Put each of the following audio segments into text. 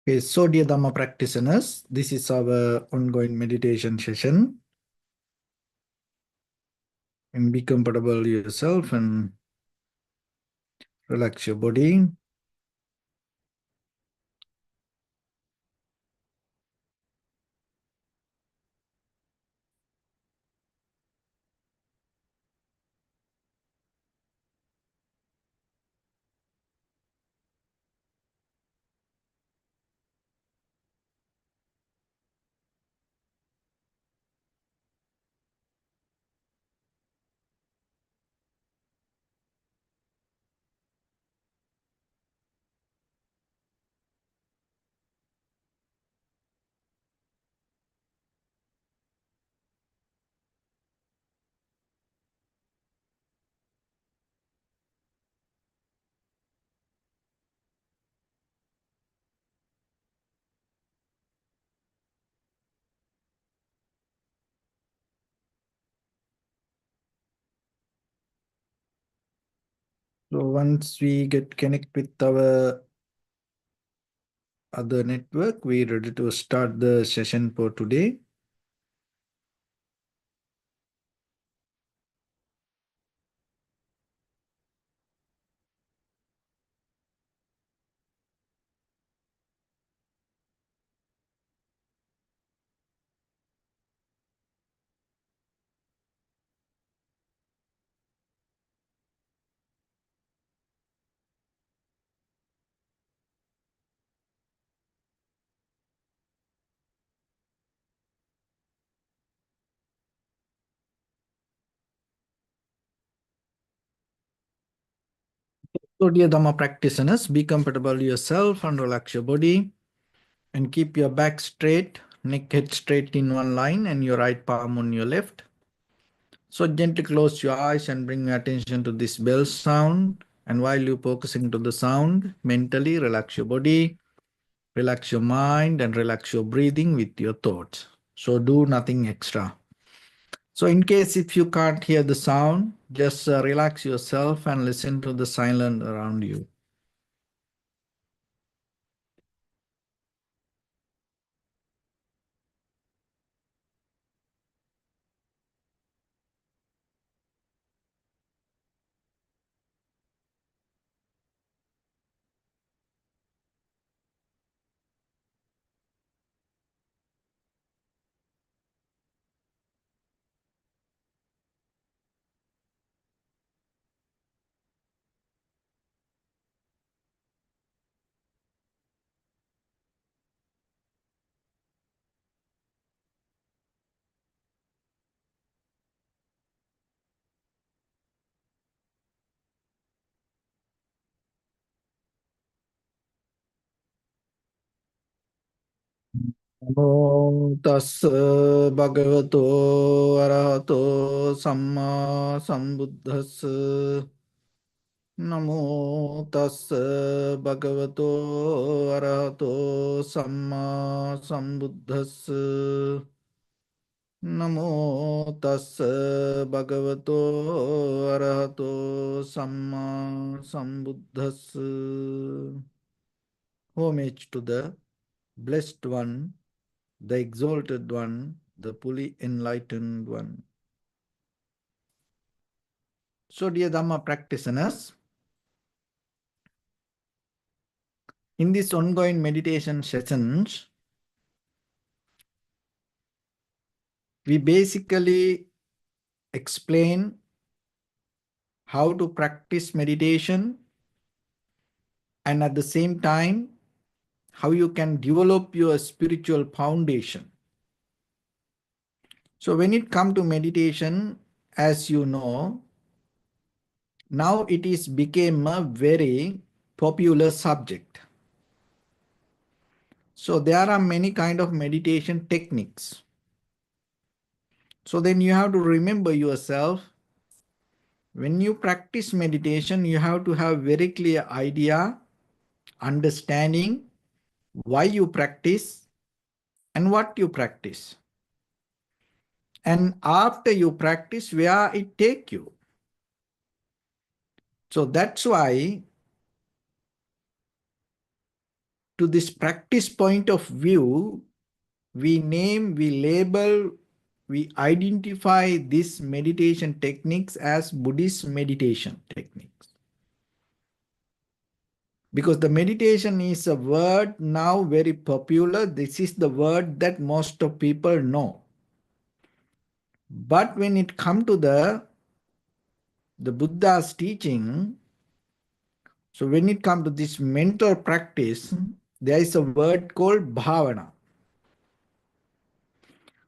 Okay, so dear Dhamma practitioners, this is our ongoing meditation session. And be comfortable yourself and relax your body. So once we get connect with our other network, we're ready to start the session for today. So dear Dhamma practitioners, be comfortable yourself and relax your body and keep your back straight, neck head straight in one line and your right palm on your left. So gently close your eyes and bring your attention to this bell sound. And while you're focusing to the sound, mentally relax your body, relax your mind, and relax your breathing with your thoughts. So do nothing extra. So in case if you can't hear the sound, just relax yourself and listen to the silence around you. Namo tassa bhagavato arahato samma sambuddhassa. Namo tassa bhagavato arahato samma sambuddhassa. Namo tassa bhagavato arahato samma sambuddhassa. Homage to the Blessed One, the Exalted One, the fully enlightened One. So, dear Dhamma practitioners, in this ongoing meditation sessions, we basically explain how to practice meditation and at the same time, how you can develop your spiritual foundation. So when it comes to meditation, as you know, now it is became a very popular subject. So there are many kind of meditation techniques. So then you have to remember yourself, when you practice meditation, you have to have very clear idea, understanding why you practice and what you practice. And after you practice, where it take you. So that's why to this practice point of view, we name, we label, we identify these meditation techniques as Buddhist meditation techniques. Because the meditation is a word now very popular. This is the word that most of people know. But when it comes to the Buddha's teaching, so when it comes to this mental practice, there is a word called bhavana.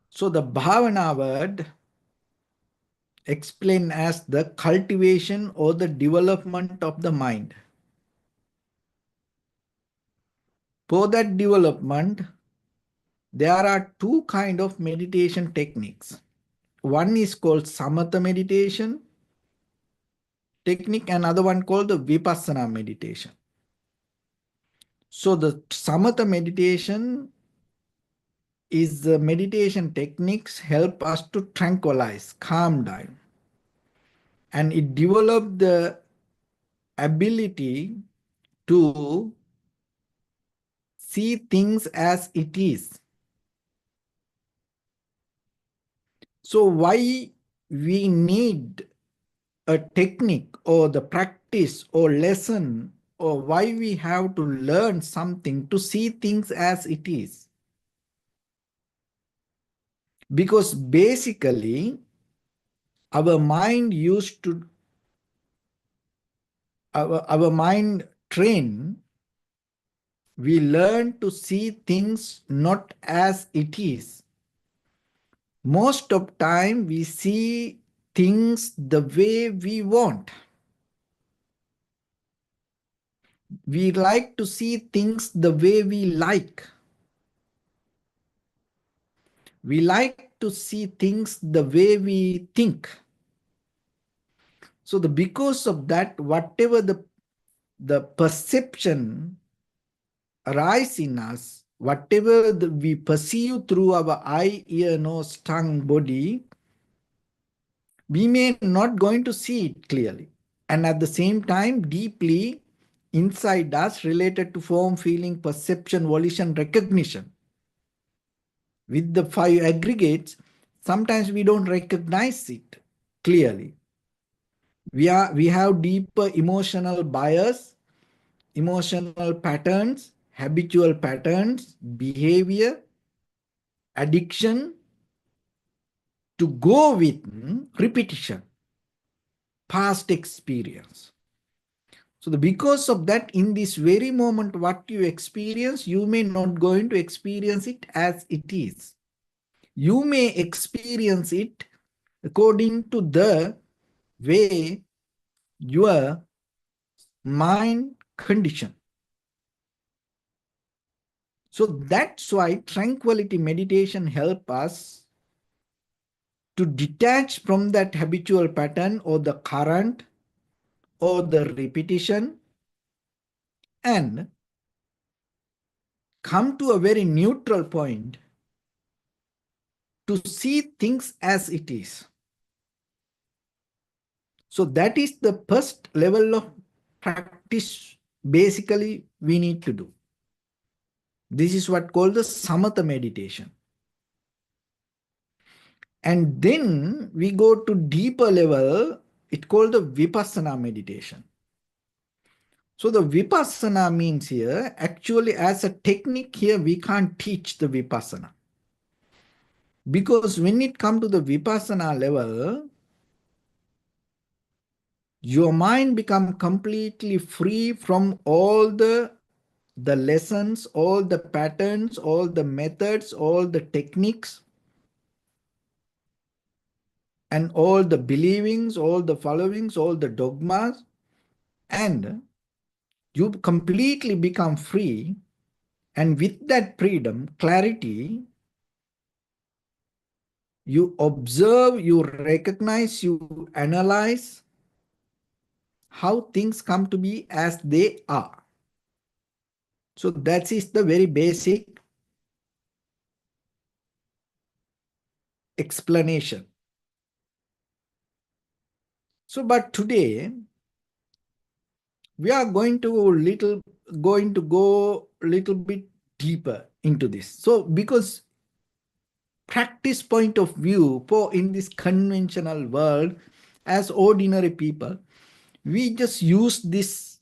So the bhavana word explained as the cultivation or the development of the mind. For that development, there are two kinds of meditation techniques. One is called samatha meditation technique, and another one called the vipassana meditation. So the samatha meditation is the meditation techniques help us to tranquilize, calm down, and it develop the ability to see things as it is. So why we need a technique or the practice or lesson, or why we have to learn something to see things as it is? Because basically our mind used to our mind train, we learn to see things not as it is. Most of time we see things the way we want. We like to see things the way we like. We like to see things the way we think. So because of that, whatever the perception arise in us, whatever we perceive through our eye, ear, nose, tongue, body, we may not going to see it clearly. And at the same time, deeply inside us, related to form, feeling, perception, volition, recognition. With the five aggregates, sometimes we don't recognize it clearly. We have deeper emotional bias, emotional patterns, habitual patterns, behavior, addiction to go with repetition, past experience. So because of that, in this very moment, what you experience, you may not going to experience it as it is. You may experience it according to the way your mind condition. So that's why tranquility meditation help us to detach from that habitual pattern or the current or the repetition and come to a very neutral point to see things as it is. So that is the first level of practice basically we need to do. This is what called the samatha meditation. And then we go to deeper level, it called the vipassana meditation. So the vipassana means here, actually as a technique here, we can't teach the vipassana. Because when it comes to the vipassana level, your mind becomes completely free from all the lessons, all the patterns, all the methods, all the techniques, and all the believings, all the followings, all the dogmas, and you completely become free. And with that freedom, clarity, you observe, you recognize, you analyze how things come to be as they are. So that is the very basic explanation. So, but today we are going to go a little bit deeper into this. So because practice point of view for in this conventional world, as ordinary people, we just use these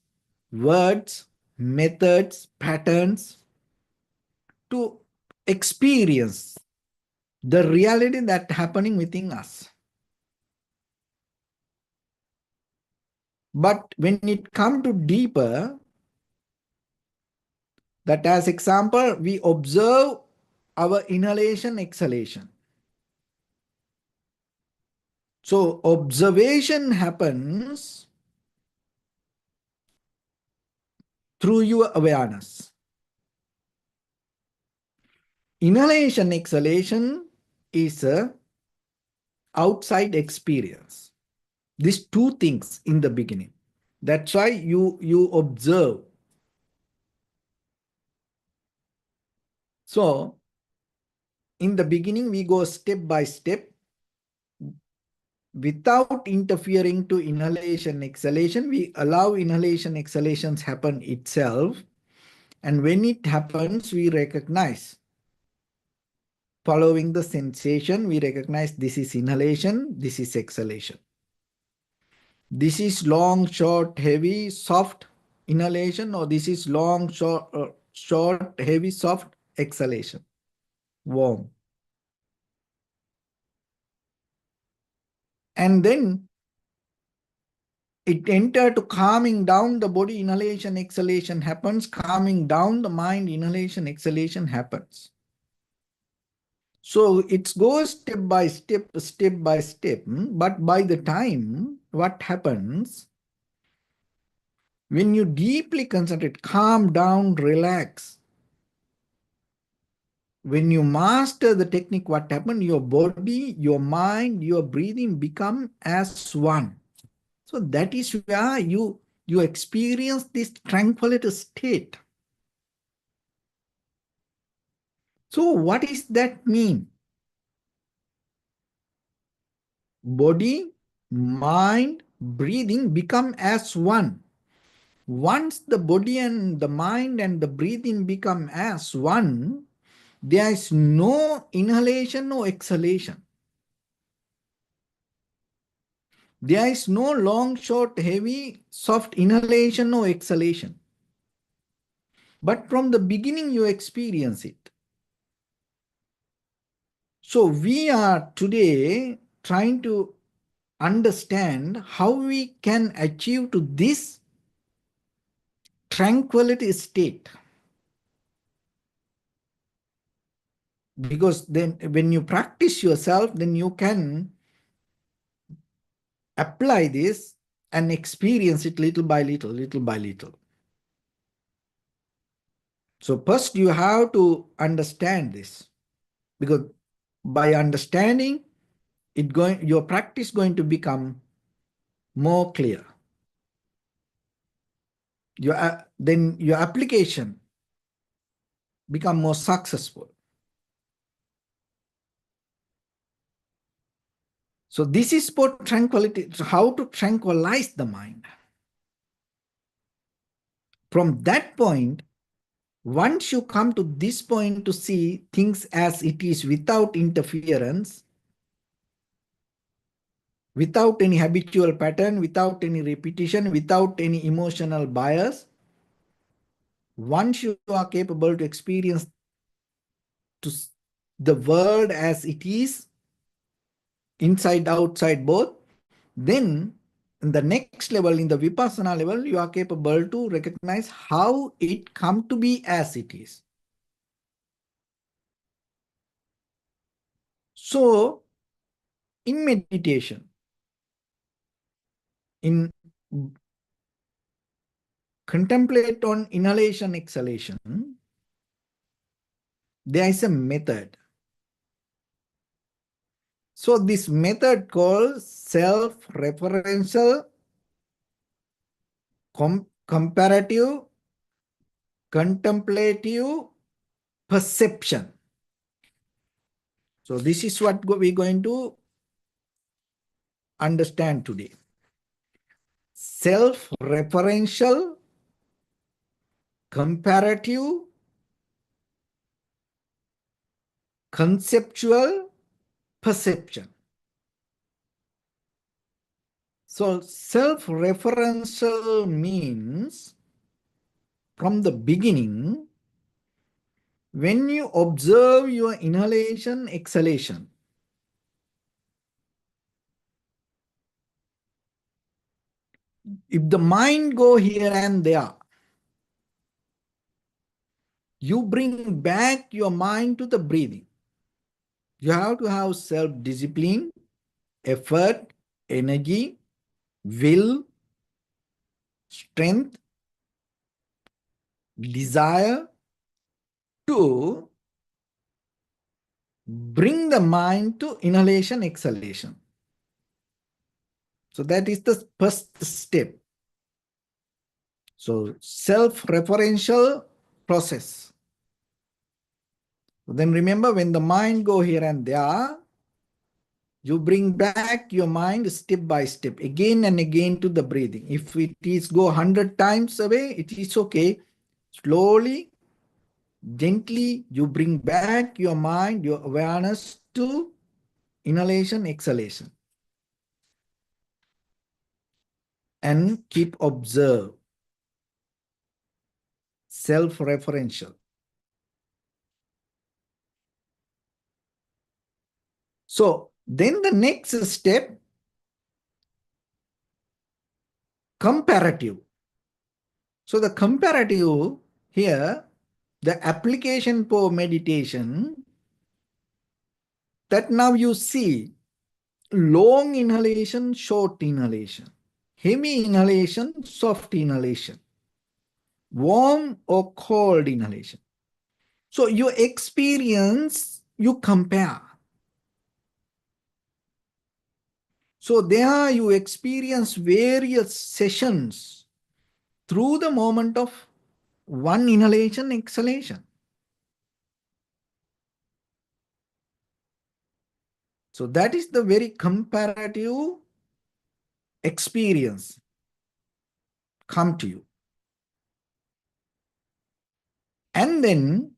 words, methods, patterns to experience the reality that happening within us. But when it come to deeper, that as example, we observe our inhalation, exhalation. So observation happens through your awareness. Inhalation, exhalation is a outside experience. These two things in the beginning. That's why you observe. So in the beginning, we go step by step without interfering to inhalation, exhalation. We allow inhalation, exhalations happen itself. And when it happens, we recognize. Following the sensation, we recognize this is inhalation, this is exhalation. This is long, short, heavy, soft inhalation, or this is long, short, heavy, soft exhalation. Warm. And then it enter to calming down the body, inhalation, exhalation happens. Calming down the mind, inhalation, exhalation happens. So it goes step by step, step by step. But by the time, what happens? When you deeply concentrate, calm down, relax. When you master the technique, what happens? Your body, your mind, your breathing become as one. So that is where you experience this tranquility state. So what does that mean? Body, mind, breathing become as one. Once the body and the mind and the breathing become as one, there is no inhalation, no exhalation. There is no long, short, heavy, soft inhalation, no exhalation. But from the beginning, you experience it. So we are today trying to understand how we can achieve to this tranquility state. Because then when you practice yourself, then you can apply this and experience it little by little, little by little. So first you have to understand this, because by understanding it, your practice going to become more clear. Then your application become more successful. So this is for tranquility, how to tranquilize the mind. From that point, once you come to this point to see things as it is without interference, without any habitual pattern, without any repetition, without any emotional bias, once you are capable to experience to the world as it is, inside, outside, both, then in the next level, in the vipassana level, you are capable to recognize how it come to be as it is. So, in meditation, in contemplate on inhalation, exhalation, there is a method. So this method called self-referential comparative contemplative perception. So this is what we're going to understand today. Self-referential comparative, conceptual, perception. So self-referential means from the beginning, when you observe your inhalation, exhalation, if the mind go here and there, you bring back your mind to the breathing. You have to have self-discipline, effort, energy, will, strength, desire to bring the mind to inhalation, exhalation. So that is the first step. So self-referential process. Then remember, when the mind go here and there, you bring back your mind step by step, again and again to the breathing. If it is go 100 times away, it is okay. Slowly, gently, you bring back your mind, your awareness to inhalation, exhalation. And keep observe. Self-referential. So then the next step, comparative. So the comparative here, the application for meditation, that now you see long inhalation, short inhalation, heavy inhalation, soft inhalation, warm or cold inhalation. So your experience, you compare. So there you experience various sessions through the moment of one inhalation, exhalation. So that is the very comparative experience come to you. And then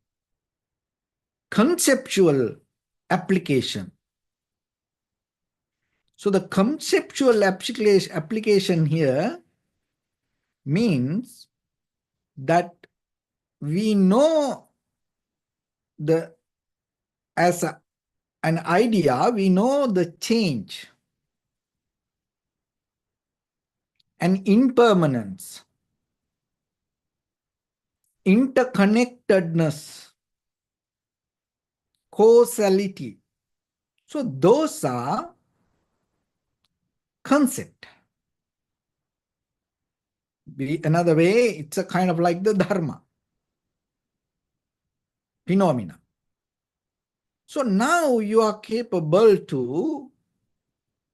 conceptual application. So the conceptual application here means that we know as an idea, we know the change and impermanence, interconnectedness, causality. So those are concept. Another way, it's a kind of like the Dharma, phenomena. So now you are capable to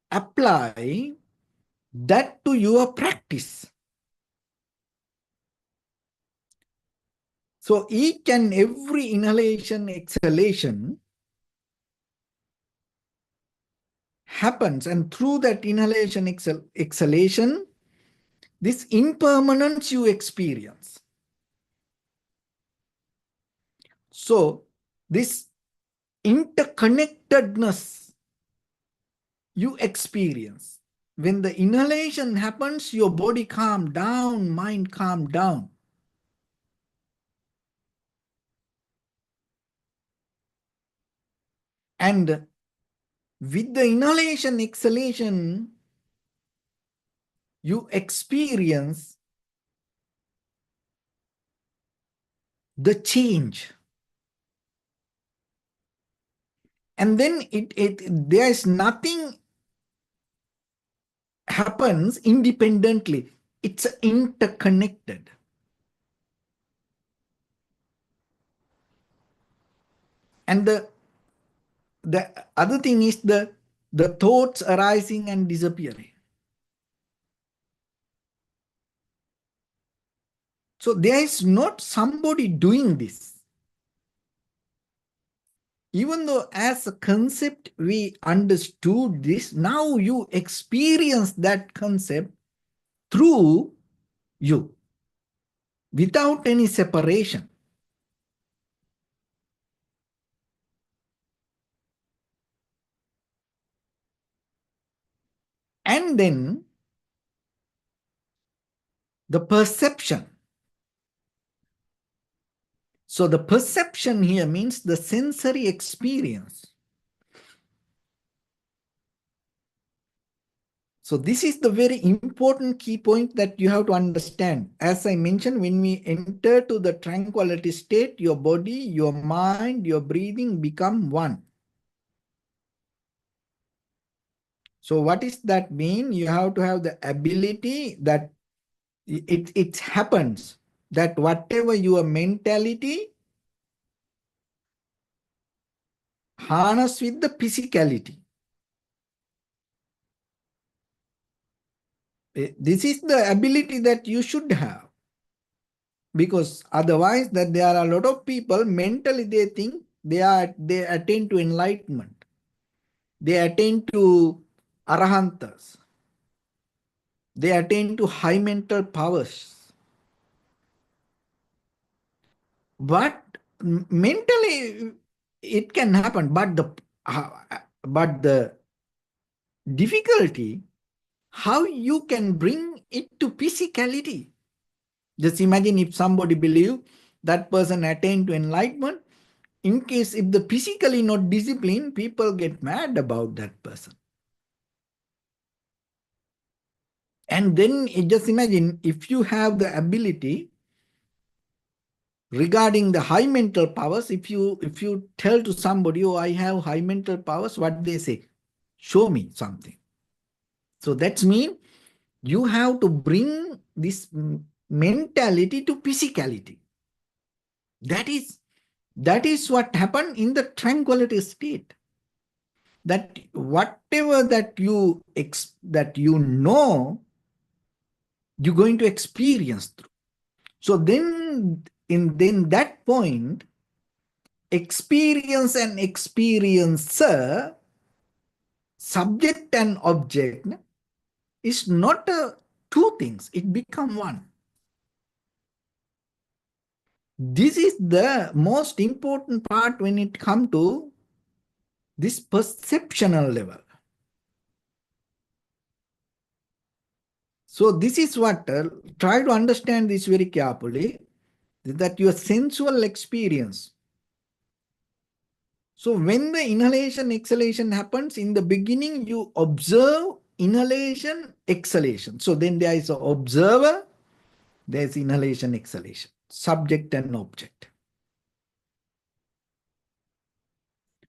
apply that to your practice. So each and every inhalation, exhalation happens, and through that inhalation, exhalation, this impermanence you experience. So this interconnectedness you experience. When the inhalation happens, your body calm down, mind calm down. And with the inhalation, exhalation, you experience the change. And then there is nothing happens independently. It's interconnected. And the other thing is the thoughts arising and disappearing. So there is not somebody doing this. Even though as a concept we understood this, now you experience that concept through you. without any separation. And then the perception. So the perception here means the sensory experience. So this is the very important key point that you have to understand. As I mentioned, when we enter to the tranquility state, your body, your mind, your breathing become one. So what does that mean? You have to have the ability that it happens that whatever your mentality harness with the physicality. This is the ability that you should have. Because otherwise that there are a lot of people mentally they think they attain to enlightenment. They attain to arahantas. They attain to high mental powers. But mentally it can happen, but the difficulty how you can bring it to physicality. Just imagine if somebody believe that person attained to enlightenment. In case if the physically not disciplined, people get mad about that person. And then just imagine if you have the ability regarding the high mental powers, if you tell to somebody, oh, I have high mental powers, what they say? Show me something. So that's mean you have to bring this mentality to physicality. That is what happened in the tranquility state. That whatever that you know, you're going to experience through. So then in that point, experience and experiencer, subject and object is not two things, it become one. This is the most important part when it comes to this perceptual level. So this is what, try to understand this very carefully, that your sensual experience. So when the inhalation, exhalation happens, in the beginning, you observe inhalation, exhalation. So then there is an observer, there is inhalation, exhalation, subject and object.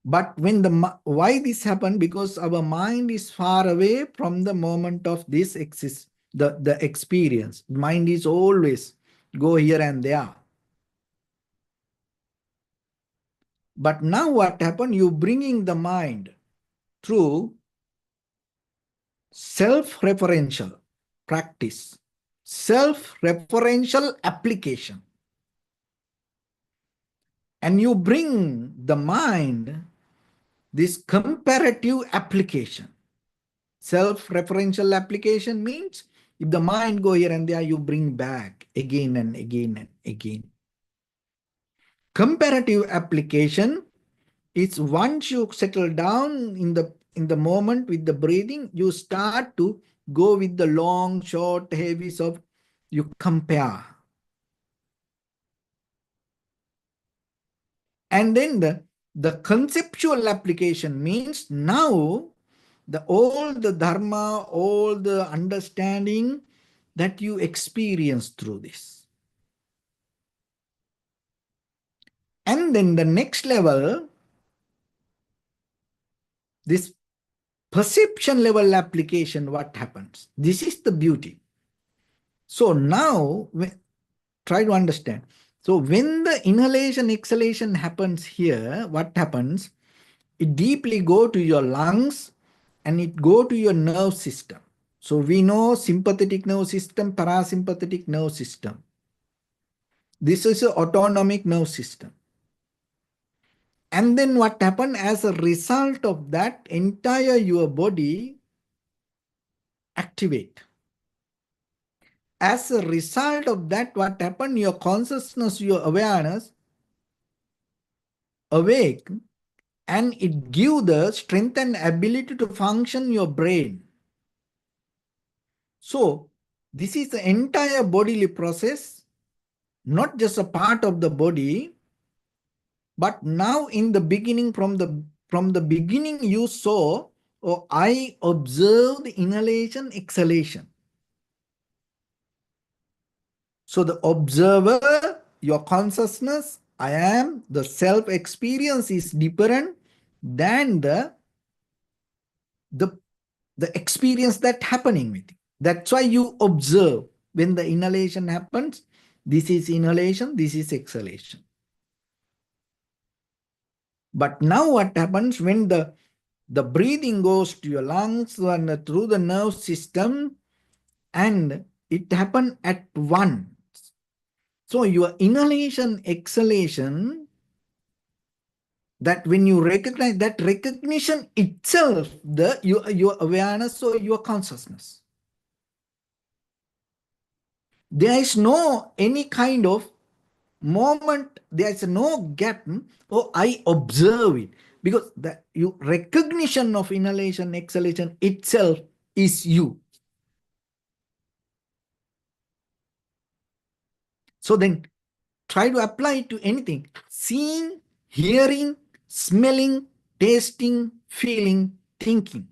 But when why this happened? Because our mind is far away from the moment of this the experience. Mind is always go here and there. But now what happened? You bringing the mind through self-referential practice, self-referential application. And you bring the mind this comparative application. Self-referential application means if the mind go here and there, you bring back again and again and again. Comparative application is once you settle down in the moment with the breathing, you start to go with the long, short, heavy, soft, you compare. And then the conceptual application means now all the dharma, all the understanding that you experience through this. And then the next level, this perception level application, what happens? This is the beauty. So now, try to understand. So when the inhalation, exhalation happens here, what happens? It deeply go to your lungs and it go to your nerve system. So we know sympathetic nerve system, parasympathetic nerve system. This is an autonomic nerve system. And then what happened as a result of that, entire your body activate. as a result of that, what happened? Your consciousness, your awareness awake, and it give the strength and ability to function your brain. So this is the entire bodily process, not just a part of the body, but now in the beginning, from the beginning you saw, or I observed inhalation, exhalation. So the observer, your consciousness, I am, the self-experience is different than the experience that happening with you. That's why you observe when the inhalation happens. This is inhalation, this is exhalation. But now what happens when the breathing goes to your lungs and through the nerve system, and it happens at once. So your inhalation, exhalation, that when you recognize, that recognition itself, your awareness or your consciousness. There is no any kind of moment, there is no gap, or I observe it, because the recognition of inhalation, exhalation itself is you. So then try to apply it to anything: seeing, hearing, smelling, tasting, feeling, thinking.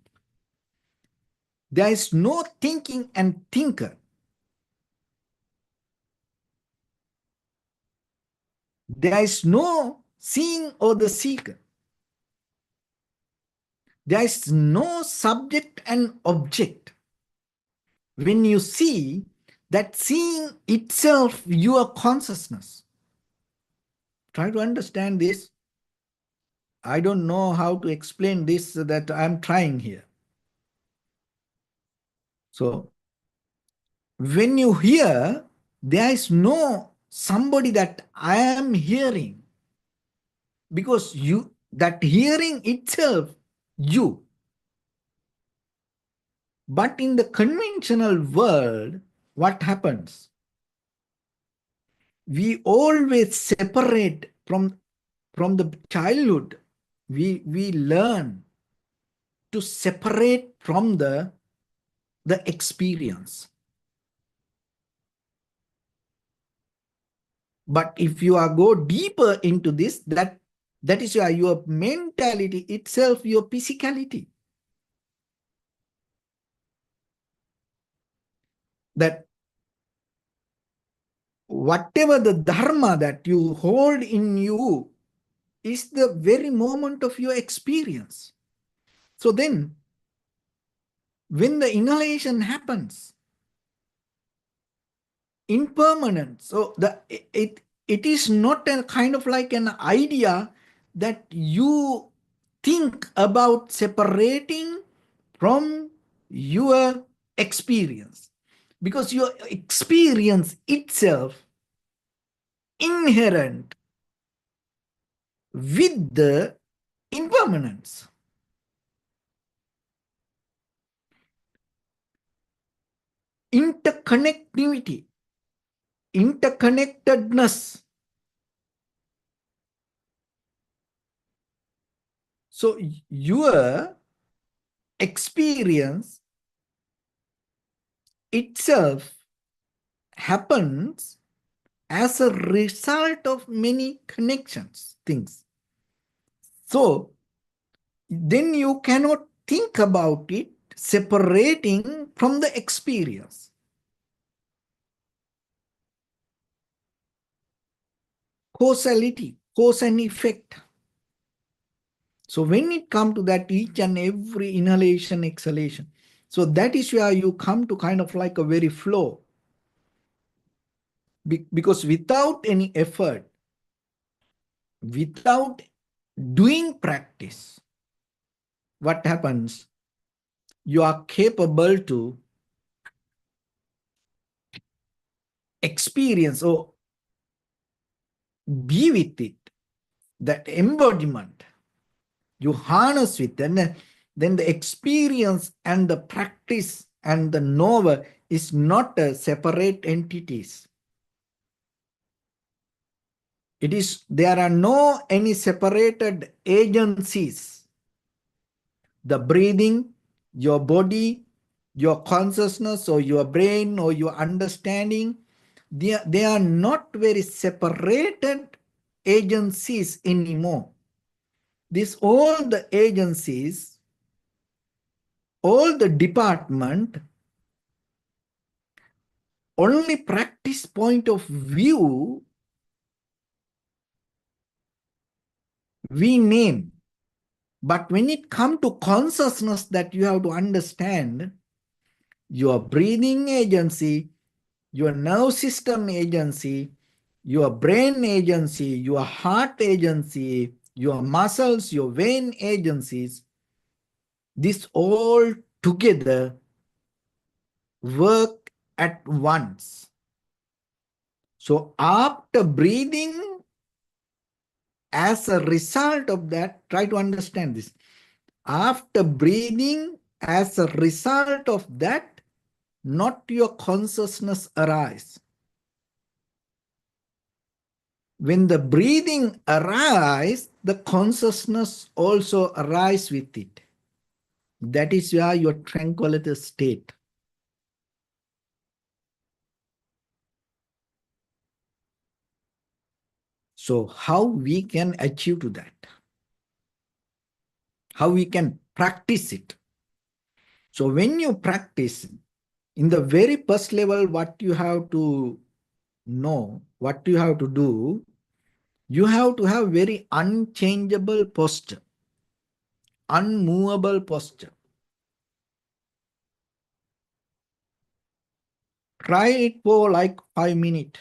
There is no thinking and thinker. There is no seeing or the seeker. There is no subject and object. When you see, that seeing itself your consciousness. Try to understand this. I don't know how to explain this, that I'm trying here. So when you hear, there is no somebody that I am hearing, because you, that hearing itself, you. But in the conventional world, what happens? We always separate from the childhood. We learn to separate from the experience. But if you are go deeper into this, that is your mentality itself, your physicality. That whatever the dharma that you hold in you is the very moment of your experience. So then, when the inhalation happens, impermanent, so it is not a kind of like an idea that you think about separating from your experience, because your experience itself inherent with the impermanence. Interconnectivity, interconnectedness. So your experience itself happens as a result of many connections, things. So then you cannot think about it separating from the experience. Causality, cause and effect. So when it comes to that, each and every inhalation, exhalation, so that is where you come to kind of like a very flow. Because without any effort, without doing practice, what happens? You are capable to experience or be with it, that embodiment. You harness with, and then the experience and the practice and the knower is not separate entities. There are no any separated agencies. The breathing, your body, your consciousness or your brain or your understanding, they are not very separated agencies anymore. All the agencies, all the department, only practice point of view we name. But when it comes to consciousness, that you have to understand, your breathing agency, your nerve system agency, your brain agency, your heart agency, your muscles, your vein agencies, this all together work at once. So after breathing, as a result of that, try to understand this. After breathing, as a result of that, not your consciousness arise. When the breathing arises, the consciousness also arises with it. That is where your tranquility state. So how we can achieve to that? How we can practice it? So when you practice, in the very first level, what you have to know, what you have to do, you have to have very unchangeable posture, unmovable posture. Try it for like 5 minutes.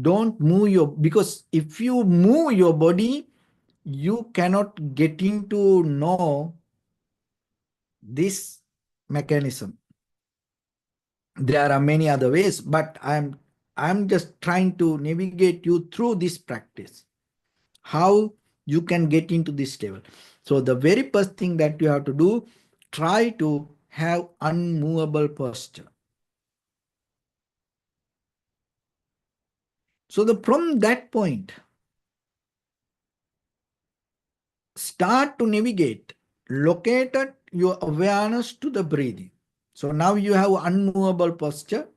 Don't move because if you move your body, you cannot get into know this mechanism. There are many other ways, but I'm just trying to navigate you through this practice. How you can get into this level. So the very first thing that you have to do, try to have unmovable posture. So from that point, start to navigate, located your awareness to the breathing. So now you have unmovable posture.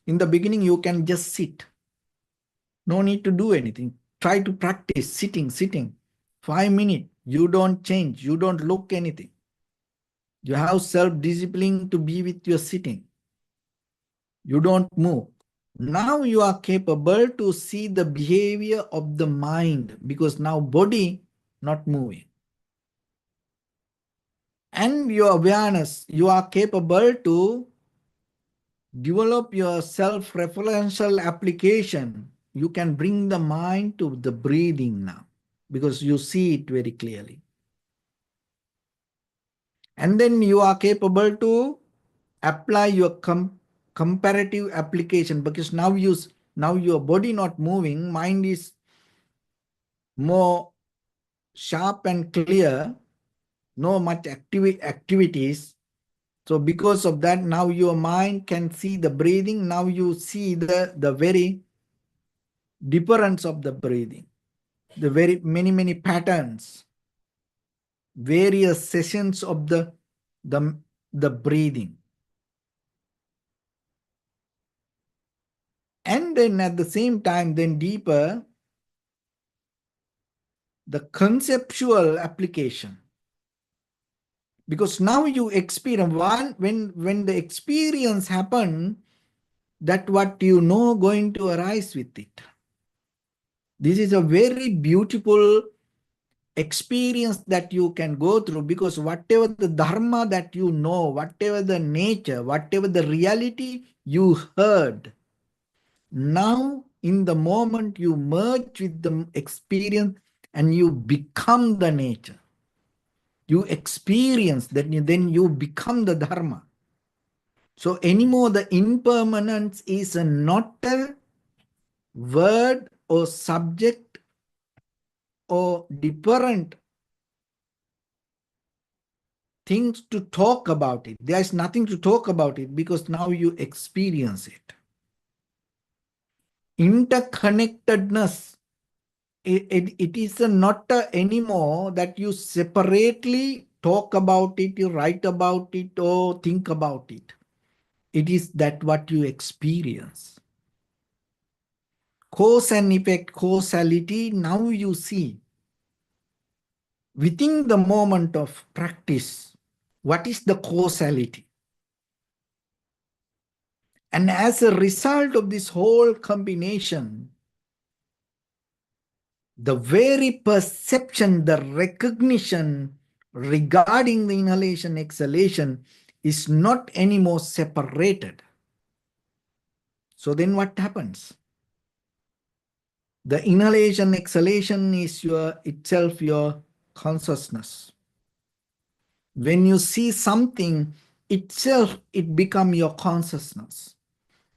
In the beginning, you can just sit. No need to do anything. Try to practice sitting. 5 minutes. You don't change. You don't look anything. You have self-discipline to be with your sitting. You don't move. Now you are capable to see the behavior of the mind because now body not moving. And your awareness, you are capable to develop your self-referential application. You can bring the mind to the breathing now because you see it very clearly. And then you are capable to apply your comparative application because now your body not moving, mind is more sharp and clear, no much activities. So because of that, now your mind can see the breathing. Now you see the very difference of the breathing, the very many patterns, various sessions of the breathing. And then at the same time, then deeper, the conceptual application. Because now you experience when the experience happen, that what you know going to arise with it. This is a very beautiful experience that you can go through because whatever the dharma that you know, whatever the nature, whatever the reality you heard, now in the moment you merge with the experience and you become the nature. You experience that, then you become the dharma. So anymore the impermanence is not a word or subject or different things to talk about it. There's nothing to talk about it because now you experience it. Interconnectedness, it is not anymore that you separately talk about it, you write about it, or think about it. It is that what you experience. Cause and effect, causality, now you see. Within the moment of practice, what is the causality? And as a result of this whole combination, the very perception, the recognition regarding the inhalation, exhalation is not anymore separated. So then what happens? The inhalation, exhalation is itself your consciousness. When you see something, itself it becomes your consciousness.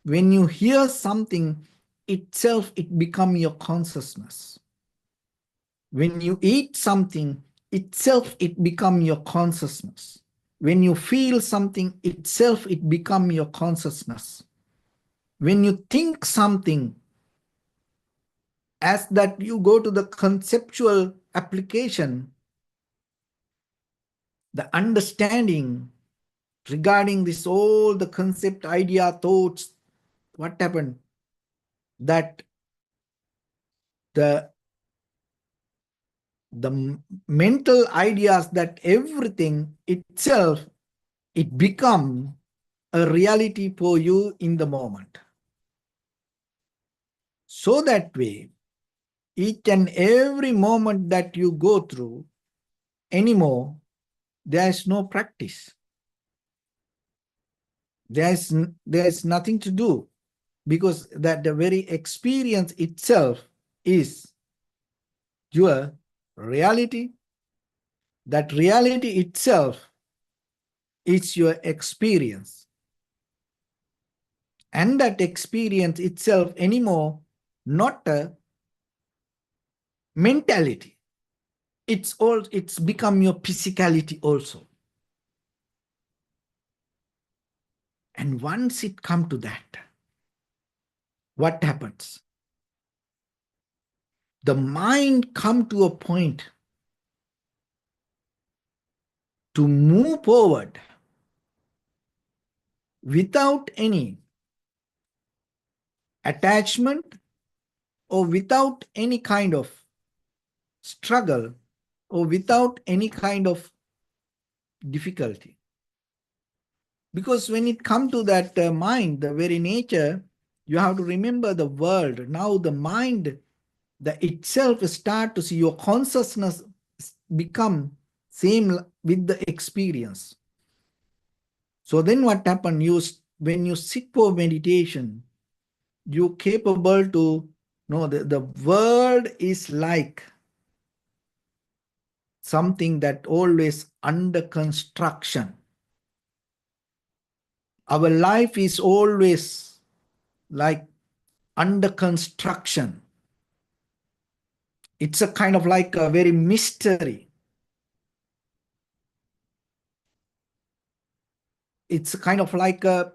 When you hear something, itself it becomes your consciousness. When you eat something, itself it becomes your consciousness. When you feel something, itself it becomes your consciousness. When you think something, as that you go to the conceptual application, the understanding regarding this, all the concept, idea, thoughts, what happened? That the mental ideas, that everything itself, it become a reality for you in the moment. So that way, each and every moment that you go through anymore, there is no practice. There's nothing to do, because that the very experience itself is your reality. That reality itself is your experience. And that experience itself anymore not a mentality. It's become your physicality also. And once it come to that, what happens? The mind come to a point to move forward without any attachment or without any kind of struggle or without any kind of difficulty. Because when it comes to that mind, the very nature, you have to remember the world. Now the mind, the itself start to see your consciousness become same with the experience. So then what happens? When you sit for meditation, you're capable to know that the world is like something that always under construction. Our life is always like under construction. It's a kind of like a very mystery. It's kind of like a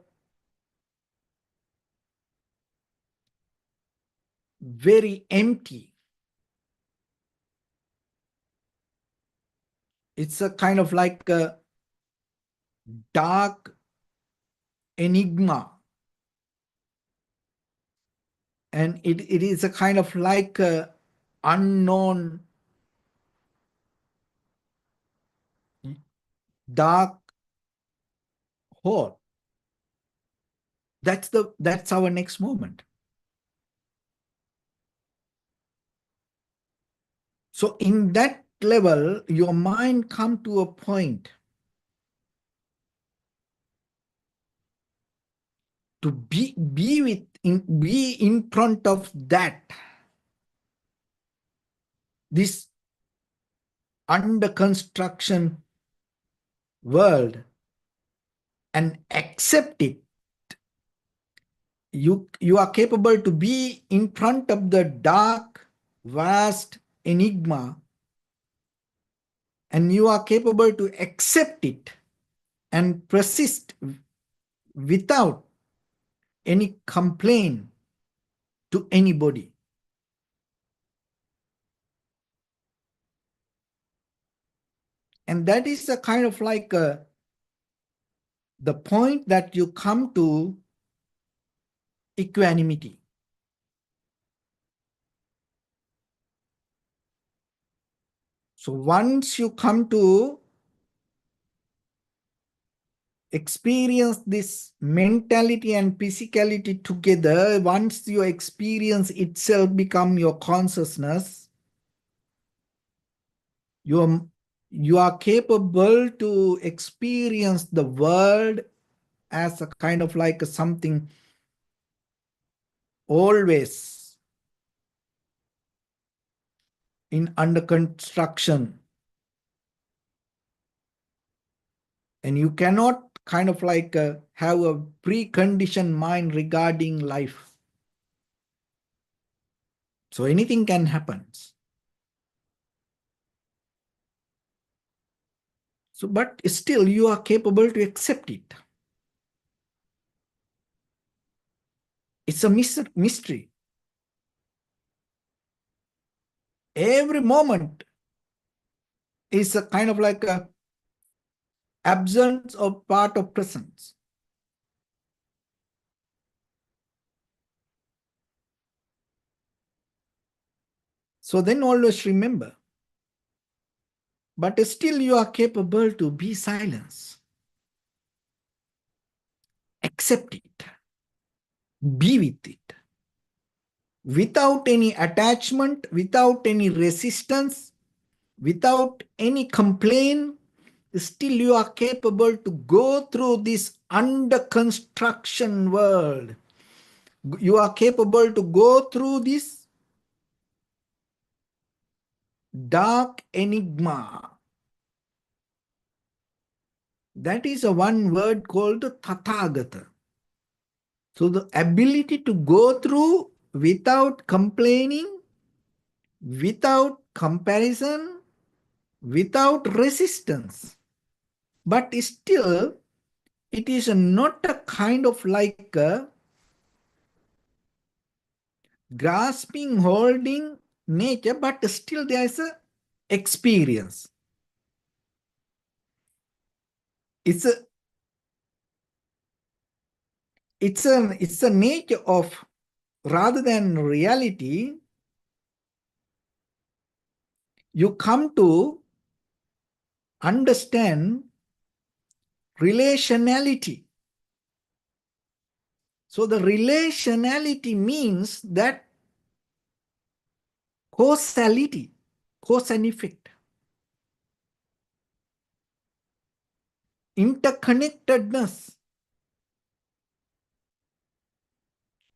very empty. It's a kind of like a dark enigma. And it is a kind of like a unknown dark hole. That's our next moment. So in that level, your mind come to a point to be in front of that, this under construction world, and accept it. You are capable to be in front of the dark, vast enigma and you are capable to accept it and persist without any complaint to anybody. And that is a kind of like the point that you come to equanimity. So once you come to experience this mentality and physicality together, once your experience itself become your consciousness, you are capable to experience the world as a kind of like something always in under construction, and you cannot kind of like have a preconditioned mind regarding life. So anything can happen. So, but still you are capable to accept it. It's a mystery. Every moment is a kind of like a absence of part of presence. So then always remember, but still you are capable to be silence. Accept it. Be with it. Without any attachment, without any resistance, without any complaint, still you are capable to go through this under construction world. You are capable to go through this dark enigma. That is a one word called Tathagata. So the ability to go through without complaining, without comparison, without resistance. But still, it is not a kind of like a grasping, holding nature, but still there is a experience. It's a nature of, rather than reality, you come to understand relationality. So the relationality means that causality, cause and effect, interconnectedness.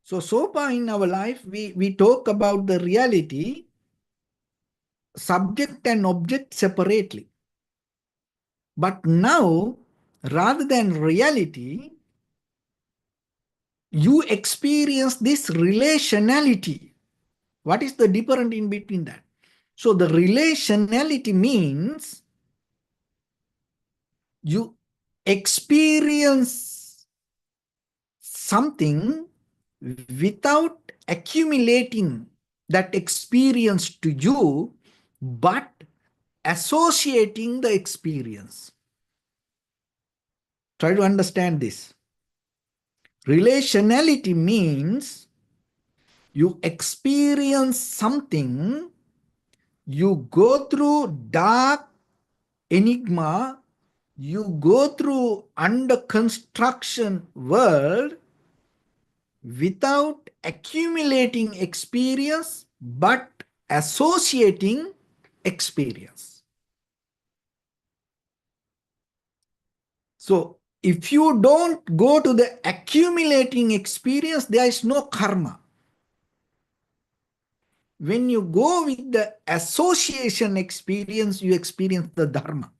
So far in our life, we talk about the reality, subject and object separately. But now, rather than reality, you experience this relationality. What is the difference in between that? So the relationality means you experience something without accumulating that experience to you, but associating the experience. Try to understand this. Relationality means you experience something, you go through dark enigma, you go through under construction world without accumulating experience, but associating experience. So if you don't go to the accumulating experience, there is no karma. When you go with the association experience, you experience the Dharma.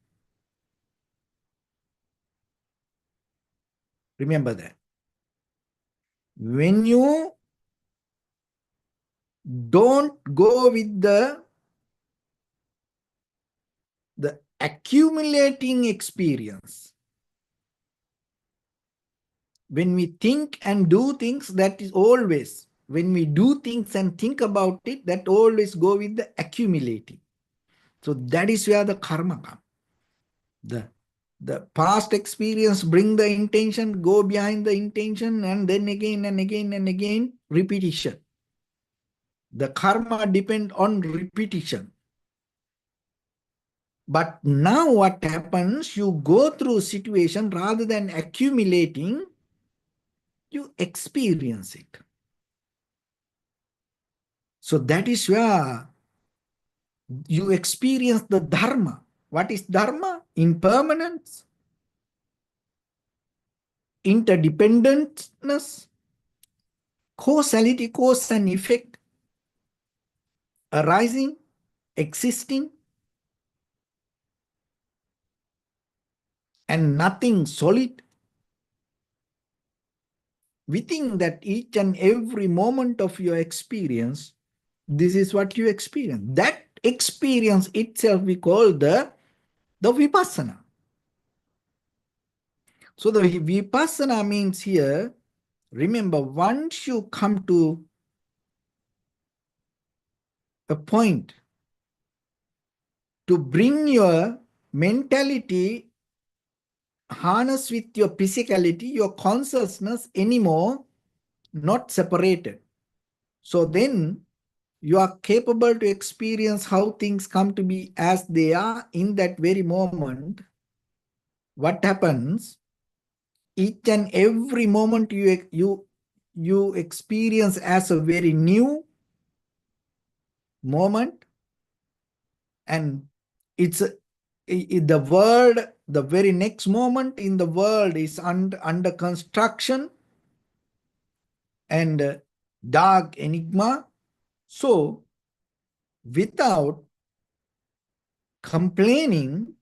Remember that. When you don't go with the accumulating experience. When we think and do things, that is always, when we do things and think about it, that always go with the accumulating. So that is where the karma comes. The past experience bring the intention, go behind the intention, and then again and again and again, repetition. The karma depend on repetition. But now what happens, you go through situation rather than accumulating, you experience it. So that is where you experience the Dharma. What is Dharma? Impermanence, interdependentness, causality, cause and effect, arising, existing, and nothing solid. Within that each and every moment of your experience, this is what you experience. That experience itself we call the vipassana. So the vipassana means here, remember, once you come to a point to bring your mentality harness with your physicality, your consciousness anymore, not separated. So then you are capable to experience how things come to be as they are in that very moment. What happens? Each and every moment you experience as a very new moment, and it's the world, the very next moment in the world is under construction and dark enigma. So without complaining,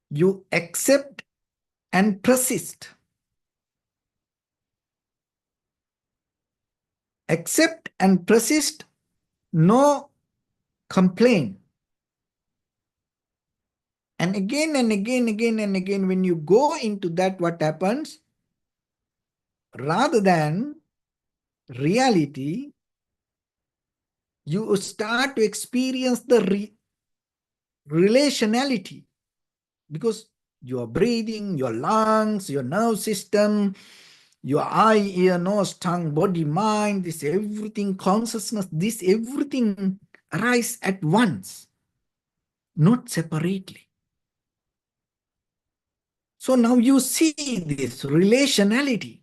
you accept and persist. Accept and persist, no complaint. And again and again, when you go into that, what happens? Rather than reality, you start to experience the relationality, because your breathing, your lungs, your nerve system, your eye, ear, nose, tongue, body, mind, this everything, consciousness, this everything arise at once, not separately. So now you see this relationality.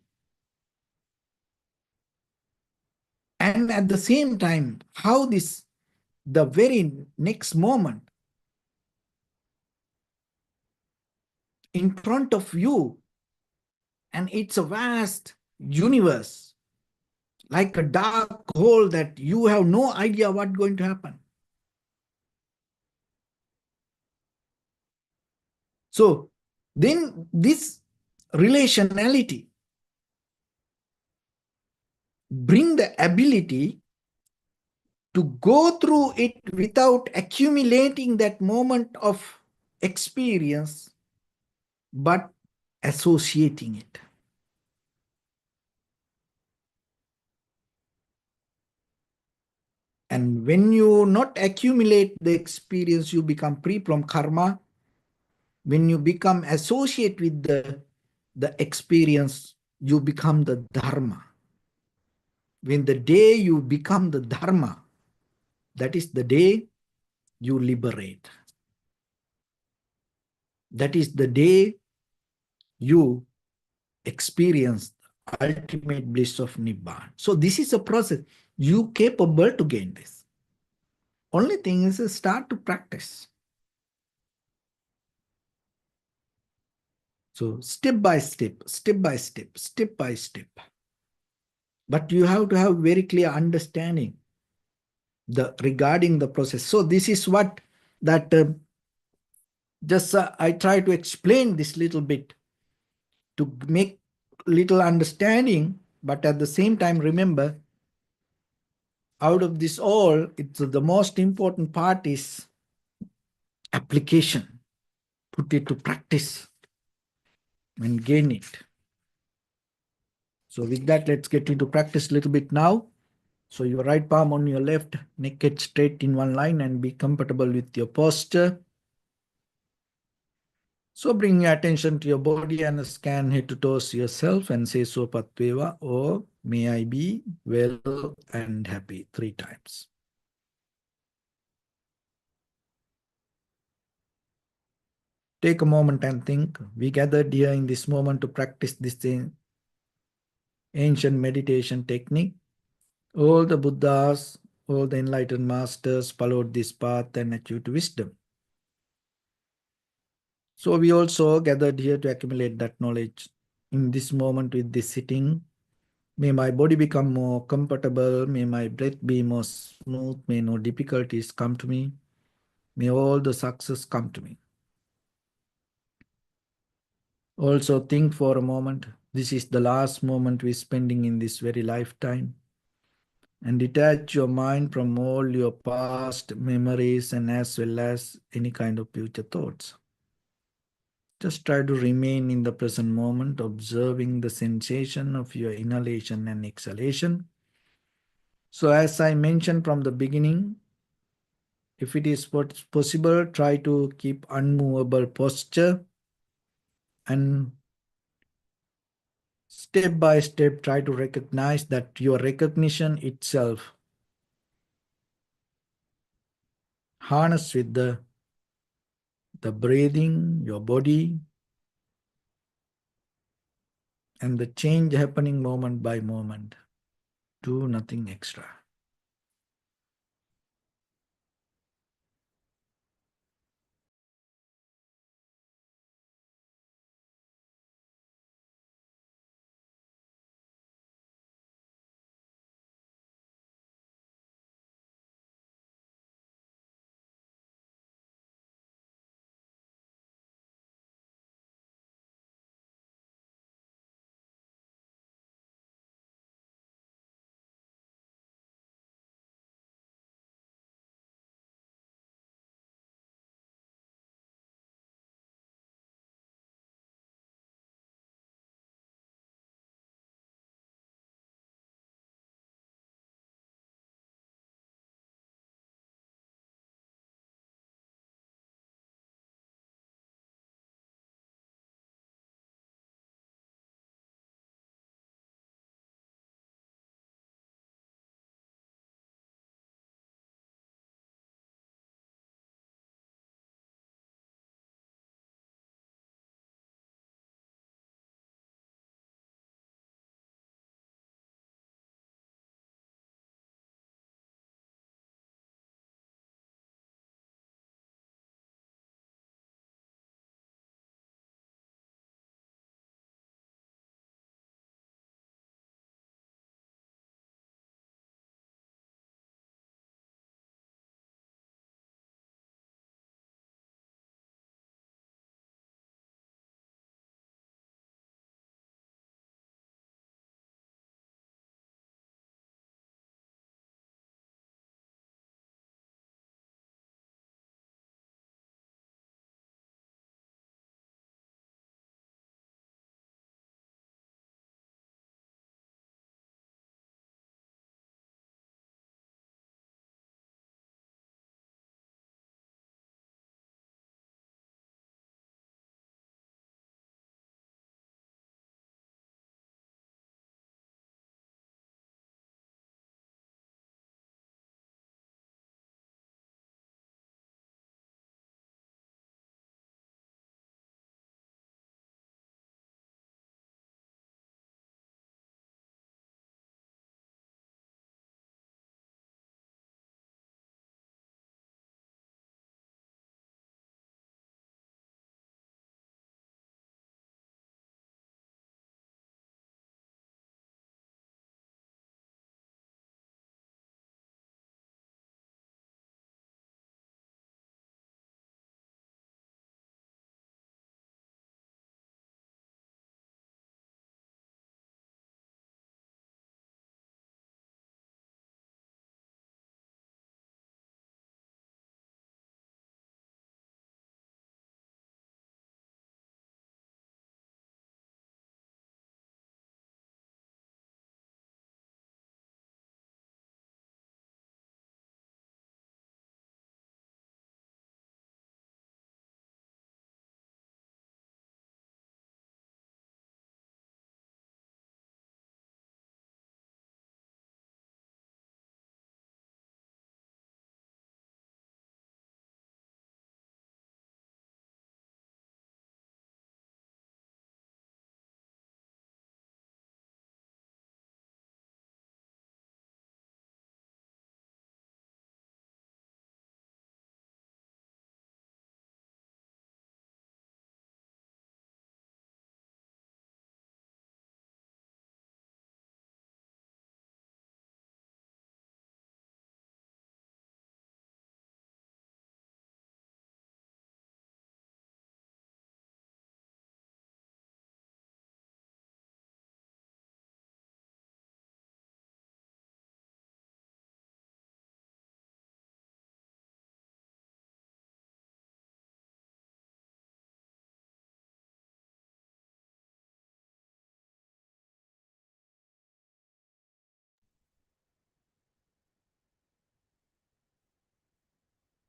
And at the same time, how this, the very next moment in front of you, and it's a vast universe, like a dark hole that you have no idea what's going to happen. So then this relationality bring the ability to go through it without accumulating that moment of experience, but associating it. And when you not accumulate the experience, you become free from karma. When you become associate with the experience, you become the dharma. When the day you become the dharma, that is the day you liberate. That is the day you experience the ultimate bliss of Nibbana. So this is a process. You capable to gain this. Only thing is start to practice. So step by step, step by step, step by step. But you have to have very clear understanding regarding the process. So this is what that just I try to explain this little bit to make little understanding, but at the same time, remember, out of this all, it's the most important part is application. put it to practice and gain it. So with that, let's get into practice a little bit now. So your right palm on your left, naked straight in one line, and be comfortable with your posture. So bring your attention to your body and scan head to toes yourself and say so patveva, or may I be well and happy 3 times. Take a moment and think. We gathered here in this moment to practice this ancient meditation technique. All the Buddhas, all the enlightened masters followed this path and achieved wisdom. So we also gathered here to accumulate that knowledge. In this moment with this sitting, may my body become more comfortable, may my breath be more smooth, may no difficulties come to me, may all the success come to me. Also think for a moment, this is the last moment we're spending in this very lifetime, and detach your mind from all your past memories and as well as any kind of future thoughts. Just try to remain in the present moment, observing the sensation of your inhalation and exhalation. So as I mentioned from the beginning, if it is possible, try to keep unmovable posture, and step by step try to recognize that your recognition itself harness with the breathing, your body, and the change happening moment by moment. Do nothing extra.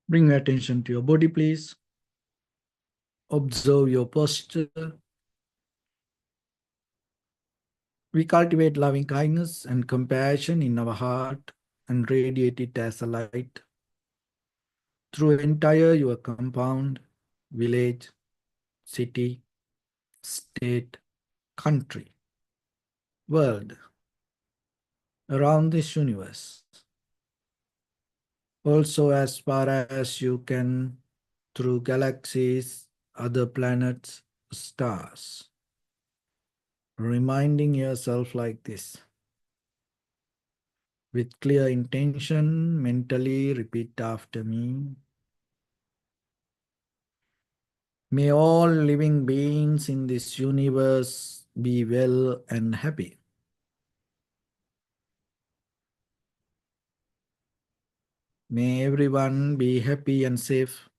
Bring your attention to your body, please. Observe your posture. We cultivate loving kindness and compassion in our heart and radiate it as a light through entire your compound, village, city, state, country, world, around this universe. Also, as far as you can, through galaxies, other planets, stars. Reminding yourself like this. With clear intention, mentally repeat after me. May all living beings in this universe be well and happy. May everyone be happy and safe.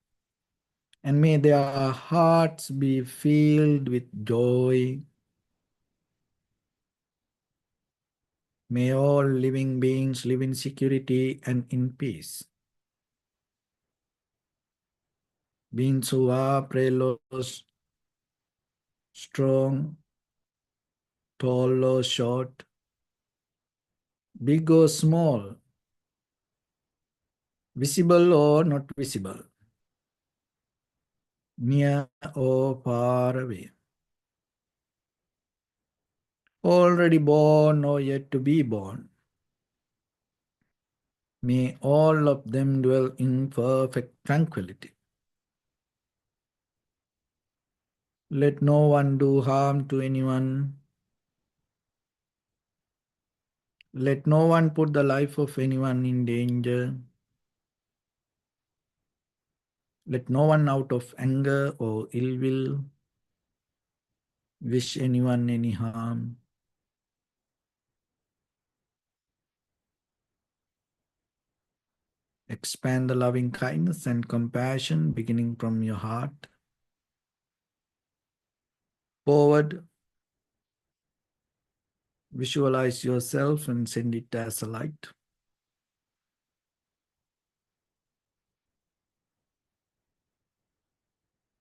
And may their hearts be filled with joy. May all living beings live in security and in peace. Beings who are prayerless, strong, tall or short, big or small, visible or not visible, near or far away, already born or yet to be born. May all of them dwell in perfect tranquility. Let no one do harm to anyone. Let no one put the life of anyone in danger. Let no one out of anger or ill will wish anyone any harm. Expand the loving kindness and compassion beginning from your heart. Forward, visualize yourself and send it as a light.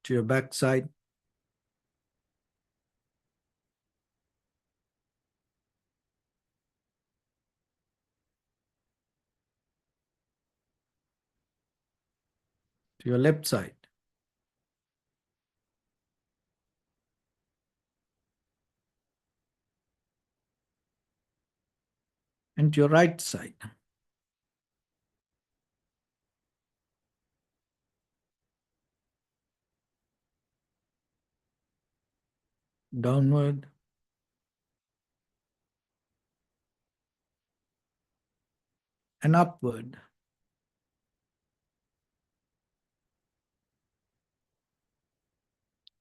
To your backside, to your left side, and to your right side. Downward, and upward.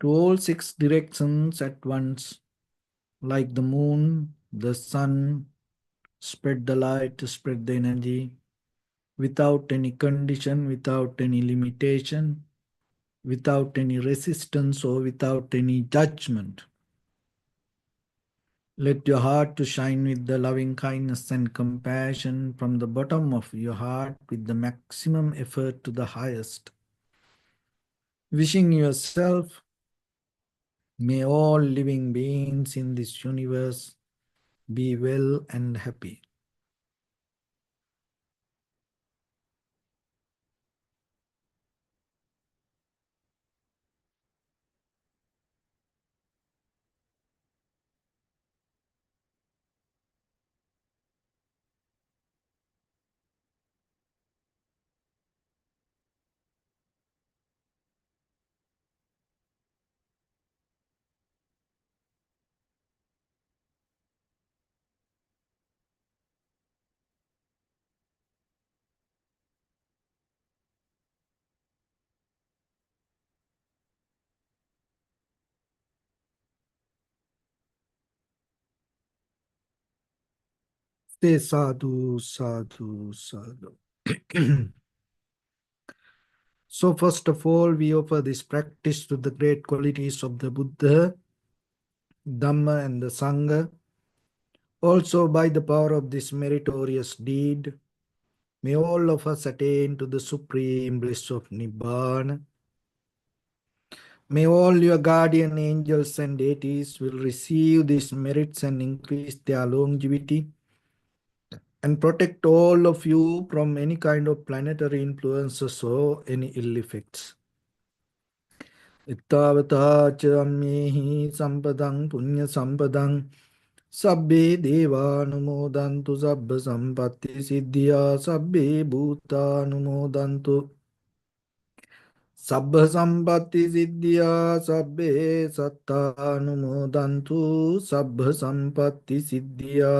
To all six directions at once, like the moon, the sun, spread the light, spread the energy, without any condition, without any limitation, without any resistance or without any judgment. Let your heart to shine with the loving kindness and compassion from the bottom of your heart with the maximum effort to the highest. Wishing yourself, may all living beings in this universe be well and happy. Say sadhu, sadhu, sadhu. So first of all, we offer this practice to the great qualities of the Buddha, Dhamma and the Sangha. Also by the power of this meritorious deed, May all of us attain to the supreme bliss of Nibbana. May all your guardian angels and deities will receive these merits and increase their longevity and protect all of you from any kind of planetary influences or any ill effects. Ittavata cha ammehi sampadang punya sampadang sabbe deva numodantu sabba sampatti siddhya sabbe bhuta numodantu sabba sampatti siddhya sabbe satta numodantu sabba sampatti siddhya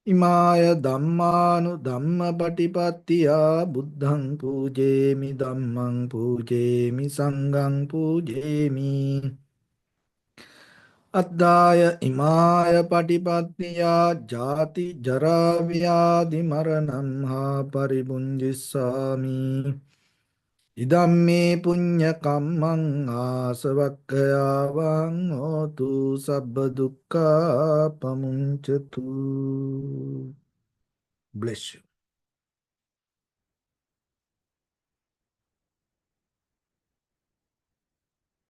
Imaya dhammanu dhamma patipattiya buddhang pujemi dhammang pujemi sanghang pujemi Addaya imaya patipattiya jati jara vyadhi maranam ha paribunjissami Idamme punya kammang asavakkayavang hotu sabba dukkha pamuncatu. Bless you.